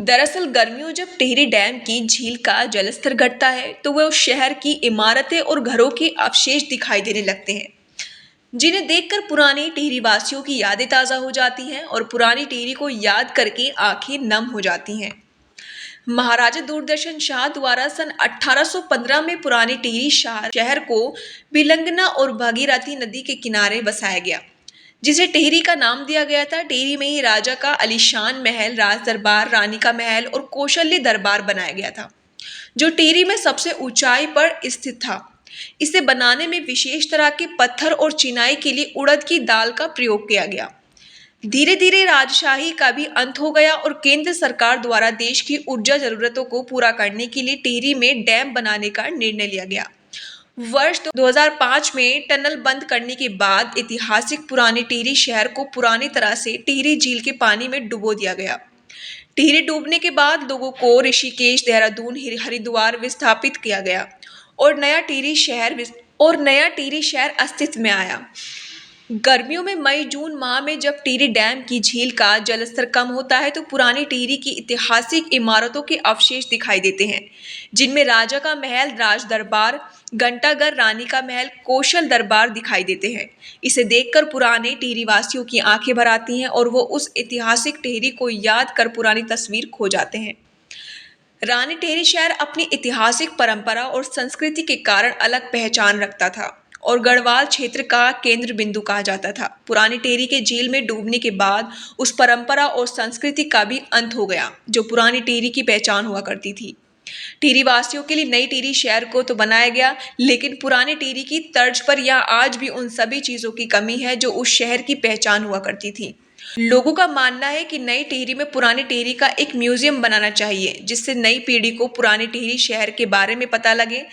दरअसल गर्मियों जब टिहरी डैम की झील का जलस्तर घटता है तो वह उस शहर की इमारतें और घरों के अवशेष दिखाई देने लगते हैं, जिन्हें देखकर पुरानी टिहरी वासियों की यादें ताज़ा हो जाती हैं और पुरानी टिहरी को याद करके आंखें नम हो जाती हैं। महाराजा दूरदर्शन शाह द्वारा सन 1815 में पुरानी टिहरी शहर को बिलंगना और भागीरथी नदी के किनारे बसाया गया, जिसे टिहरी का नाम दिया गया था। टिहरी में ही राजा का आलीशान महल, राज दरबार, रानी का महल और कौशल्य दरबार बनाया गया था, जो टिहरी में सबसे ऊंचाई पर स्थित था। इसे बनाने में विशेष तरह के पत्थर और चिनाई के लिए उड़द की दाल का प्रयोग किया गया। धीरे धीरे राजशाही का भी अंत हो गया और केंद्र सरकार द्वारा देश की ऊर्जा जरूरतों को पूरा करने के लिए टिहरी में डैम बनाने का निर्णय लिया गया। वर्ष 2005 में टनल बंद करने के बाद ऐतिहासिक पुरानी टिहरी शहर को पुरानी तरह से टिहरी झील के पानी में डुबो दिया गया। टिहरी डूबने के बाद लोगों को ऋषिकेश, देहरादून, हरिद्वार विस्थापित किया गया और नया टिहरी शहर अस्तित्व में आया। गर्मियों में मई जून माह में जब टिहरी डैम की झील का जलस्तर कम होता है तो पुरानी टिहरी की ऐतिहासिक इमारतों के अवशेष दिखाई देते हैं, जिनमें राजा का महल, राज दरबार, घंटाघर, रानी का महल, कौशल दरबार दिखाई देते हैं। इसे देखकर पुराने टिहरी वासियों की आंखें भर आती हैं और वो उस ऐतिहासिक टिहरी को याद कर पुरानी तस्वीर खो जाते हैं। रानी टिहरी शहर अपनी ऐतिहासिक परंपरा और संस्कृति के कारण अलग पहचान रखता था और गढ़वाल क्षेत्र का केंद्र बिंदु कहा जाता था। पुरानी टिहरी के झील में डूबने के बाद उस परंपरा और संस्कृति का भी अंत हो गया, जो पुरानी टिहरी की पहचान हुआ करती थी। टिहरी वासियों के लिए नई टिहरी शहर को तो बनाया गया, लेकिन पुरानी टिहरी की तर्ज पर यहाँ आज भी उन सभी चीजों की कमी है जो उस शहर की पहचान हुआ करती थी। लोगों का मानना है कि नई टिहरी में पुरानी टिहरी का एक म्यूजियम बनाना चाहिए, जिससे नई पीढ़ी को पुरानी टिहरी शहर के बारे में पता लगे,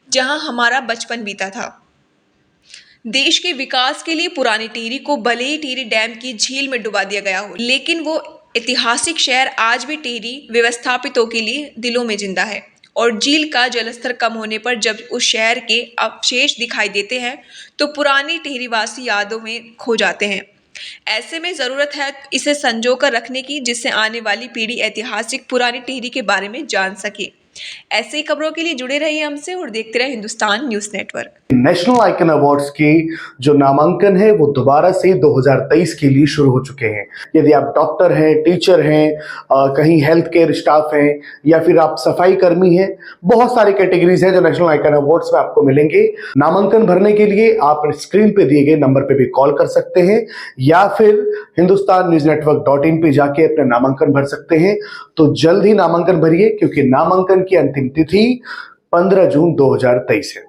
जहां हमारा बचपन बीता था। देश के विकास के लिए पुरानी टिहरी को भले ही टिहरी डैम की झील में डुबा दिया गया हो, लेकिन वो ऐतिहासिक शहर आज भी टिहरी विस्थापितों के लिए दिलों में जिंदा है। और झील का जलस्तर कम होने पर जब उस शहर के अवशेष दिखाई देते हैं तो पुरानी टिहरी वासी यादों में खो जाते हैं। ऐसे में जरूरत है इसे संजो कर रखने की, जिससे आने वाली पीढ़ी ऐतिहासिक पुरानी टिहरी के बारे में जान सके। ऐसे ही खबरों के लिए जुड़े रहिए हमसे और देखते रहिए Hindustan news network. National icon awards की जो नामांकन है वो दोबारा से 2023 के लिए शुरू हो चुके हैं। यदि आप डॉक्टर हैं, टीचर हैं, कहीं हेल्थ केयर स्टाफ हैं या फिर आप सफाई कर्मी हैं, बहुत सारी कैटेगरीज हैं जो नेशनल आइकन अवार्ड्स में आपको मिलेंगे। नामांकन भरने के लिए आप स्क्रीन पे दिए गए नंबर पे भी कॉल कर सकते हैं या फिर hindustanNewsNetwork.in पे जाके अपना नामांकन भर सकते हैं। तो जल्द ही नामांकन भरिए, क्योंकि नामांकन की अंतिम तिथि 15 जून 2023 है।